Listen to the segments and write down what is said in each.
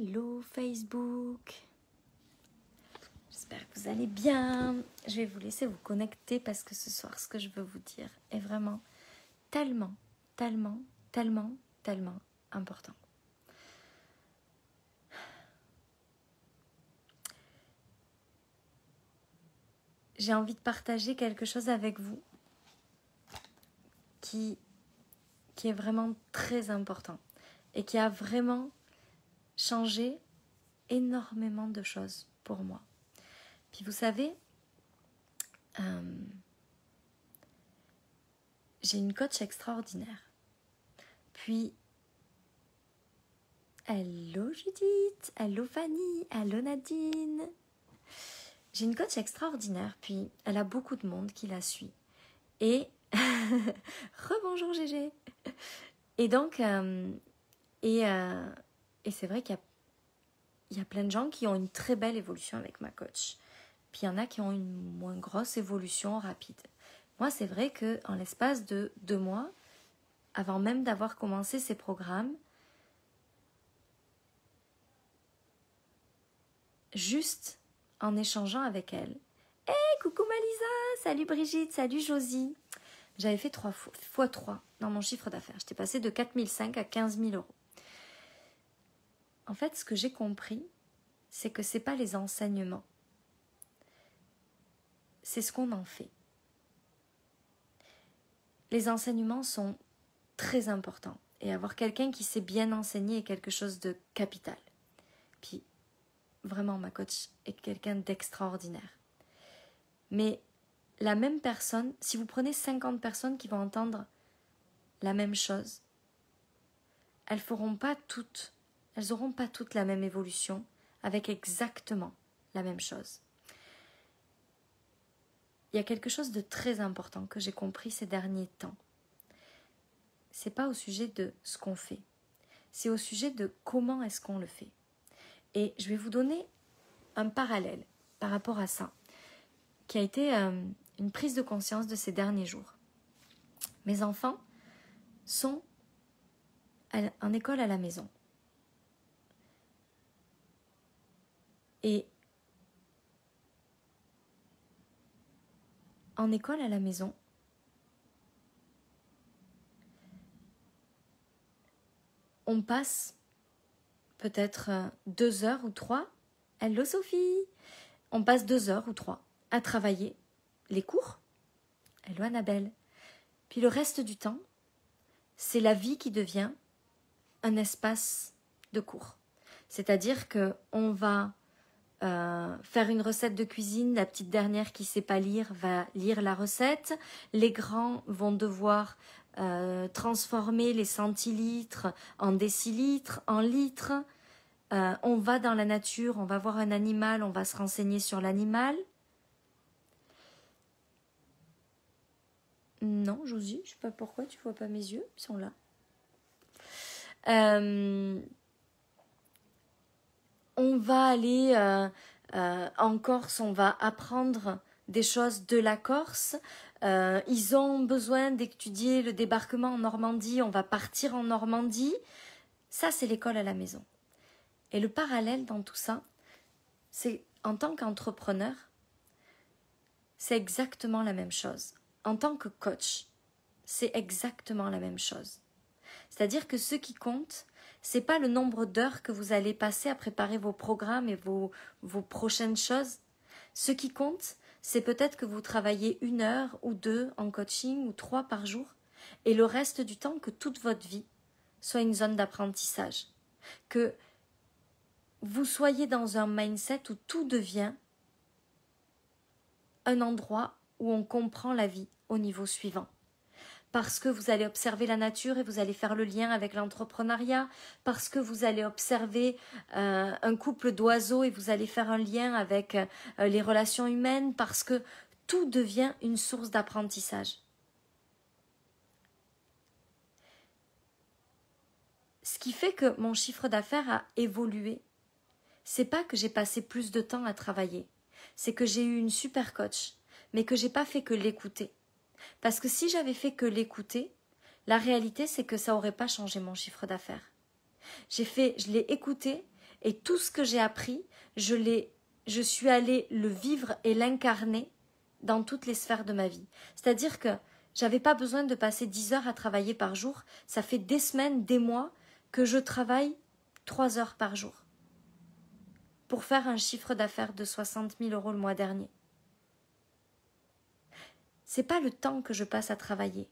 Hello Facebook. J'espère que vous allez bien. Je vais vous laisser vous connecter parce que ce soir, ce que je veux vous dire est vraiment tellement important. J'ai envie de partager quelque chose avec vous qui est vraiment très important et qui a vraiment changé énormément de choses pour moi. Puis vous savez, j'ai une coach extraordinaire. Puis, hello Judith, hello Fanny, hello Nadine. J'ai une coach extraordinaire, puis elle a beaucoup de monde qui la suit. Et, rebonjour Gégé. Et donc, et c'est vrai qu'il y a plein de gens qui ont une très belle évolution avec ma coach. Puis il y en a qui ont une moins grosse évolution rapide. Moi, c'est vrai qu'en l'espace de 2 mois, avant même d'avoir commencé ces programmes, juste en échangeant avec elle. Hey, coucou Malisa, salut Brigitte, salut Josie. J'avais fait 3 fois 3 dans mon chiffre d'affaires. J'étais passée de 4 500 à 15 000 euros. En fait, ce que j'ai compris, c'est que ce n'est pas les enseignements. C'est ce qu'on en fait. Les enseignements sont très importants. Et avoir quelqu'un qui sait bien enseigner est quelque chose de capital. Puis, vraiment, ma coach est quelqu'un d'extraordinaire. Mais la même personne, si vous prenez 50 personnes qui vont entendre la même chose, elles n'auront pas toutes la même évolution avec exactement la même chose. Il y a quelque chose de très important que j'ai compris ces derniers temps. C'est pas au sujet de ce qu'on fait, c'est au sujet de comment est-ce qu'on le fait. Et je vais vous donner un parallèle par rapport à ça, qui a été une prise de conscience de ces derniers jours. Mes enfants sont en école à la maison. Et en école à la maison, on passe peut-être 2 heures ou 3. Hello Sophie. On passe 2 heures ou 3 à travailler les cours. Hello Annabelle. Puis le reste du temps, c'est la vie qui devient un espace de cours. C'est-à-dire qu'on va faire une recette de cuisine, la petite dernière qui ne sait pas lire va lire la recette, les grands vont devoir transformer les centilitres en décilitres, en litres, on va dans la nature, on va voir un animal, on va se renseigner sur l'animal. Non, Josie, je ne sais pas pourquoi tu ne vois pas mes yeux, ils sont là. On va aller en Corse, on va apprendre des choses de la Corse. Ils ont besoin d'étudier le débarquement en Normandie, on va partir en Normandie. Ça, c'est l'école à la maison. Et le parallèle dans tout ça, c'est en tant qu'entrepreneur, c'est exactement la même chose. En tant que coach, c'est exactement la même chose. C'est-à-dire que ce qui compte, c'est pas le nombre d'heures que vous allez passer à préparer vos programmes et vos prochaines choses. Ce qui compte, c'est peut-être que vous travaillez 1 heure ou 2 en coaching ou 3 par jour et le reste du temps que toute votre vie soit une zone d'apprentissage. Que vous soyez dans un mindset où tout devient un endroit où on comprend la vie au niveau suivant. Parce que vous allez observer la nature et vous allez faire le lien avec l'entrepreneuriat, parce que vous allez observer un couple d'oiseaux et vous allez faire un lien avec les relations humaines, parce que tout devient une source d'apprentissage. Ce qui fait que mon chiffre d'affaires a évolué, c'est pas que j'ai passé plus de temps à travailler, c'est que j'ai eu une super coach, mais que j'ai pas fait que l'écouter. Parce que si j'avais fait que l'écouter, la réalité c'est que ça n'aurait pas changé mon chiffre d'affaires. Je l'ai écouté Et tout ce que j'ai appris, je suis allée le vivre et l'incarner dans toutes les sphères de ma vie. C'est-à-dire que j'avais pas besoin de passer 10 heures à travailler par jour. Ça fait des semaines, des mois que je travaille 3 heures par jour pour faire un chiffre d'affaires de 60 000 € le mois dernier. C'est pas le temps que je passe à travailler.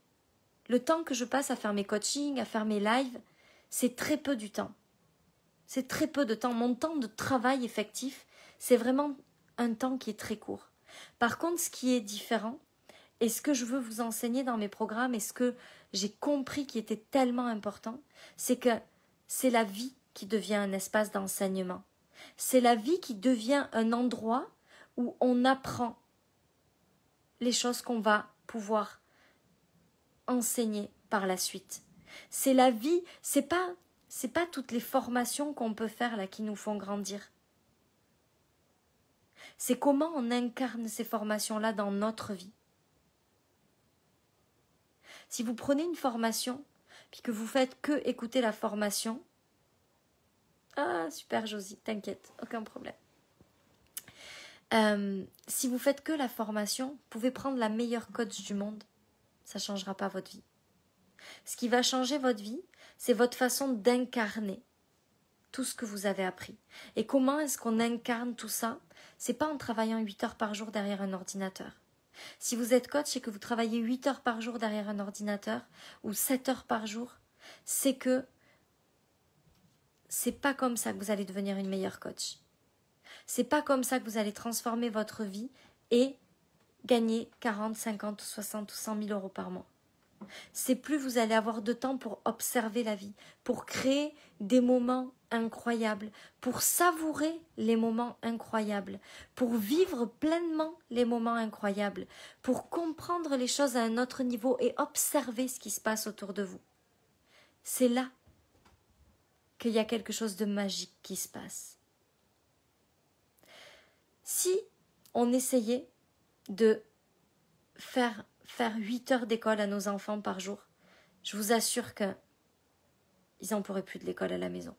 Le temps que je passe à faire mes coachings, à faire mes lives, c'est très peu du temps. C'est très peu de temps. Mon temps de travail effectif, c'est vraiment un temps qui est très court. Par contre, ce qui est différent, et ce que je veux vous enseigner dans mes programmes, et ce que j'ai compris qui était tellement important, c'est que c'est la vie qui devient un espace d'enseignement. C'est la vie qui devient un endroit où on apprend les choses qu'on va pouvoir enseigner par la suite. C'est la vie, c'est pas toutes les formations qu'on peut faire là qui nous font grandir. C'est comment on incarne ces formations-là dans notre vie. Si vous prenez une formation, puis que vous faites que écouter la formation, ah super Josie, t'inquiète, aucun problème. Si vous faites que la formation, vous pouvez prendre la meilleure coach du monde, ça ne changera pas votre vie. Ce qui va changer votre vie, c'est votre façon d'incarner tout ce que vous avez appris. Et comment est-ce qu'on incarne tout ça? C'est pas en travaillant 8 heures par jour derrière un ordinateur. Si vous êtes coach et que vous travaillez 8 heures par jour derrière un ordinateur ou 7 heures par jour, c'est que c'est pas comme ça que vous allez devenir une meilleure coach. C'est pas comme ça que vous allez transformer votre vie et gagner 40, 50, 60 ou 100 000 € par mois. C'est plus vous allez avoir de temps pour observer la vie, pour créer des moments incroyables, pour savourer les moments incroyables, pour vivre pleinement les moments incroyables, pour comprendre les choses à un autre niveau et observer ce qui se passe autour de vous. C'est là qu'il y a quelque chose de magique qui se passe. Si on essayait de faire 8 heures d'école à nos enfants par jour, je vous assure qu'ils n'en pourraient plus de l'école à la maison.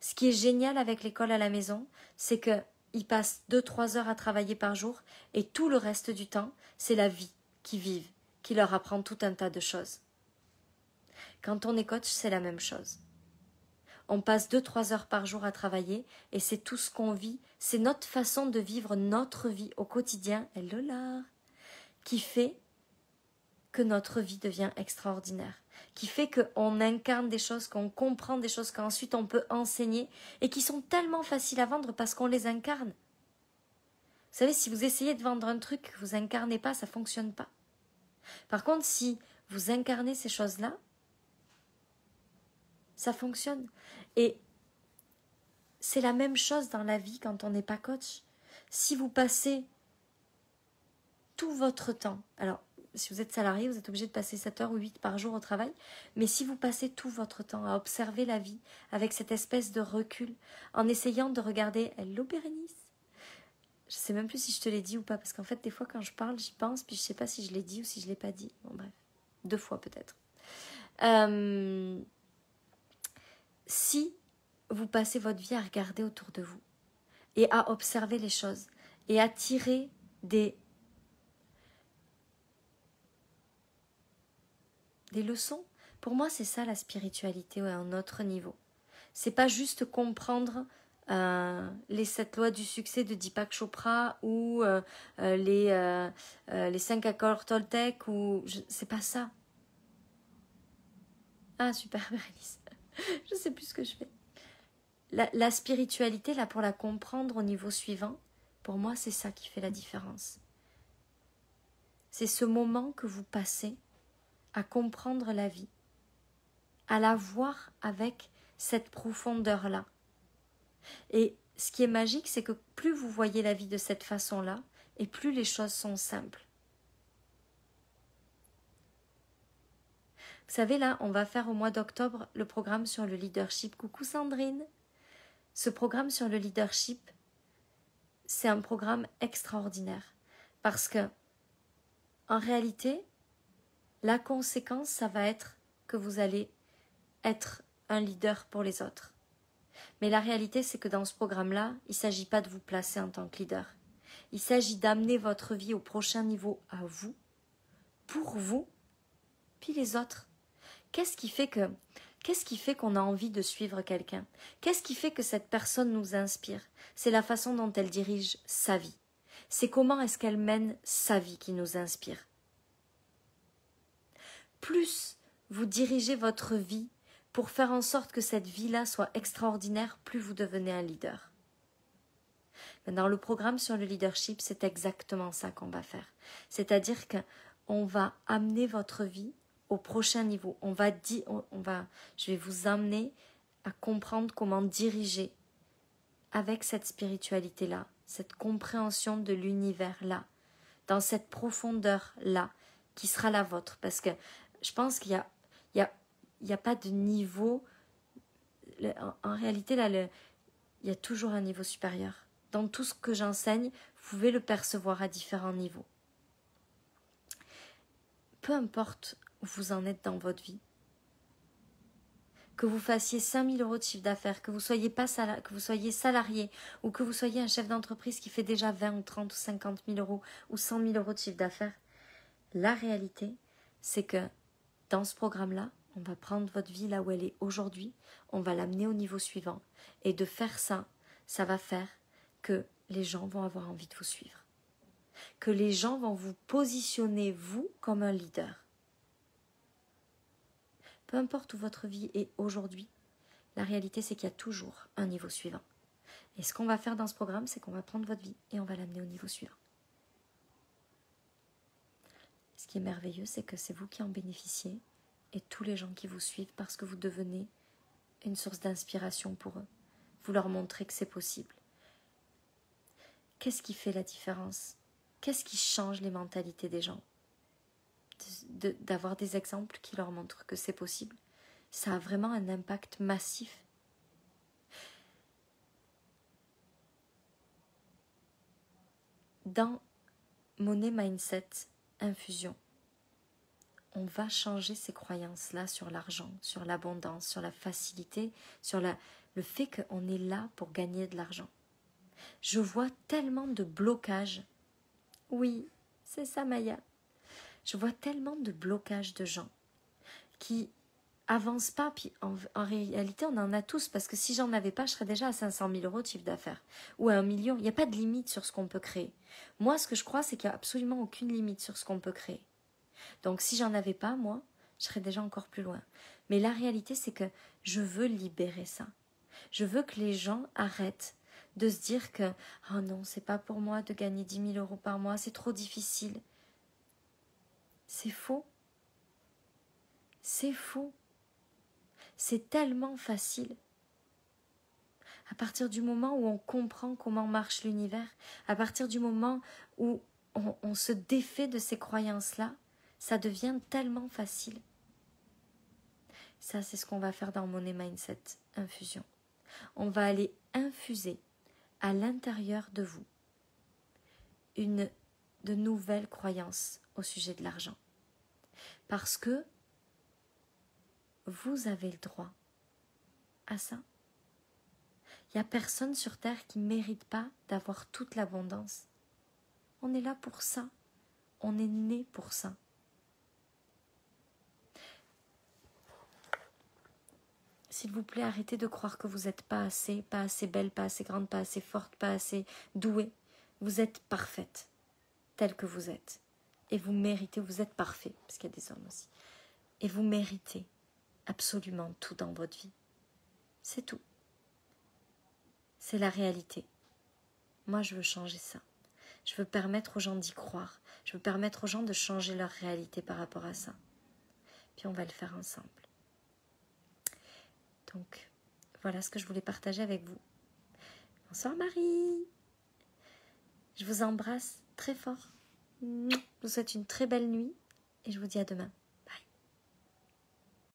Ce qui est génial avec l'école à la maison, c'est qu'ils passent 2-3 heures à travailler par jour et tout le reste du temps, c'est la vie qu'ils vivent, qui leur apprend tout un tas de choses. Quand on est coach, c'est la même chose. On passe 2-3 heures par jour à travailler et c'est tout ce qu'on vit, c'est notre façon de vivre notre vie au quotidien, hello là, qui fait que notre vie devient extraordinaire, qui fait qu'on incarne des choses, qu'on comprend des choses qu'ensuite on peut enseigner et qui sont tellement faciles à vendre parce qu'on les incarne. Vous savez, si vous essayez de vendre un truc que vous incarnez pas, ça fonctionne pas. Par contre, si vous incarnez ces choses-là, ça fonctionne. Et c'est la même chose dans la vie quand on n'est pas coach. Si vous passez tout votre temps, alors si vous êtes salarié, vous êtes obligé de passer 7 heures ou 8 par jour au travail, mais si vous passez tout votre temps à observer la vie avec cette espèce de recul, en essayant de regarder, hello Bérénice, je sais même plus si je te l'ai dit ou pas, parce qu'en fait des fois quand je parle, j'y pense, puis je sais pas si je l'ai dit ou si je l'ai pas dit, bon bref, 2 fois peut-être. Si vous passez votre vie à regarder autour de vous et à observer les choses et à tirer des leçons, pour moi c'est ça la spiritualité à un autre niveau. C'est pas juste comprendre les 7 lois du succès de Deepak Chopra ou les 5 accords Toltec, c'est pas ça. Ah super Bérénice. Je sais plus ce que je fais. La spiritualité, là, pour la comprendre au niveau suivant, pour moi, c'est ça qui fait la différence. C'est ce moment que vous passez à comprendre la vie, à la voir avec cette profondeur-là. Et ce qui est magique, c'est que plus vous voyez la vie de cette façon-là, et plus les choses sont simples. Vous savez, là, on va faire au mois d'octobre le programme sur le leadership. Coucou Sandrine. Ce programme sur le leadership, c'est un programme extraordinaire. Parce que, en réalité, la conséquence, ça va être que vous allez être un leader pour les autres. Mais la réalité, c'est que dans ce programme-là, il ne s'agit pas de vous placer en tant que leader. Il s'agit d'amener votre vie au prochain niveau à vous, pour vous, puis les autres. Qu'est-ce qui fait qu'on a envie de suivre quelqu'un? Qu'est-ce qui fait que cette personne nous inspire? C'est la façon dont elle dirige sa vie. C'est comment est-ce qu'elle mène sa vie qui nous inspire. Plus vous dirigez votre vie pour faire en sorte que cette vie-là soit extraordinaire, plus vous devenez un leader. Dans le programme sur le leadership, c'est exactement ça qu'on va faire. C'est-à-dire qu'on va amener votre vie au prochain niveau. Je vais vous amener à comprendre comment diriger avec cette spiritualité-là, cette compréhension de l'univers-là, dans cette profondeur-là, qui sera la vôtre. Parce que je pense qu'il y a pas de niveau. En réalité, là, il y a toujours un niveau supérieur. Dans tout ce que j'enseigne, vous pouvez le percevoir à différents niveaux. Peu importe où vous en êtes dans votre vie, que vous fassiez 5 000 € de chiffre d'affaires, que vous soyez salarié ou que vous soyez un chef d'entreprise qui fait déjà 20 ou 30 ou 50 000 € ou 100 000 € de chiffre d'affaires, la réalité, c'est que dans ce programme-là, on va prendre votre vie là où elle est aujourd'hui, on va l'amener au niveau suivant. Et de faire ça, ça va faire que les gens vont avoir envie de vous suivre. Que les gens vont vous positionner, vous, comme un leader. Peu importe où votre vie est aujourd'hui, la réalité, c'est qu'il y a toujours un niveau suivant. Et ce qu'on va faire dans ce programme, c'est qu'on va prendre votre vie et on va l'amener au niveau suivant. Ce qui est merveilleux, c'est que c'est vous qui en bénéficiez et tous les gens qui vous suivent parce que vous devenez une source d'inspiration pour eux. Vous leur montrez que c'est possible. Qu'est-ce qui fait la différence? Qu'est-ce qui change les mentalités des gens? D'avoir des exemples qui leur montrent que c'est possible. Ça a vraiment un impact massif. Dans Money Mindset Infusion, on va changer ces croyances-là sur l'argent, sur l'abondance, sur la facilité, sur le fait qu'on est là pour gagner de l'argent. Je vois tellement de blocages. Oui, c'est ça, Maya. Je vois tellement de blocages de gens qui avancent pas. Puis en réalité, on en a tous, parce que si j'en avais pas, je serais déjà à 500 000 € de chiffre d'affaires ou à 1 million. Il n'y a pas de limite sur ce qu'on peut créer. Moi, ce que je crois, c'est qu'il n'y a absolument aucune limite sur ce qu'on peut créer. Donc, si j'en avais pas, moi, je serais déjà encore plus loin. Mais la réalité, c'est que je veux libérer ça. Je veux que les gens arrêtent de se dire que « Oh non, c'est pas pour moi de gagner 10 000 € par mois, c'est trop difficile. » C'est faux. C'est faux. C'est tellement facile. À partir du moment où on comprend comment marche l'univers, à partir du moment où on se défait de ces croyances-là, ça devient tellement facile. Ça, c'est ce qu'on va faire dans Money Mindset Infusion. On va aller infuser à l'intérieur de vous de nouvelles croyances au sujet de l'argent. Parce que vous avez le droit à ça. Il n'y a personne sur Terre qui ne mérite pas d'avoir toute l'abondance. On est là pour ça. On est né pour ça. S'il vous plaît, arrêtez de croire que vous n'êtes pas assez belle, pas assez grande, pas assez forte, pas assez douée. Vous êtes parfaite, telle que vous êtes. Et vous méritez, vous êtes parfait, parce qu'il y a des hommes aussi. Et vous méritez absolument tout dans votre vie. C'est tout. C'est la réalité. Moi, je veux changer ça. Je veux permettre aux gens d'y croire. Je veux permettre aux gens de changer leur réalité par rapport à ça. Puis on va le faire ensemble. Donc, voilà ce que je voulais partager avec vous. Bonsoir Marie. Je vous embrasse très fort. Je vous souhaite une très belle nuit et je vous dis à demain.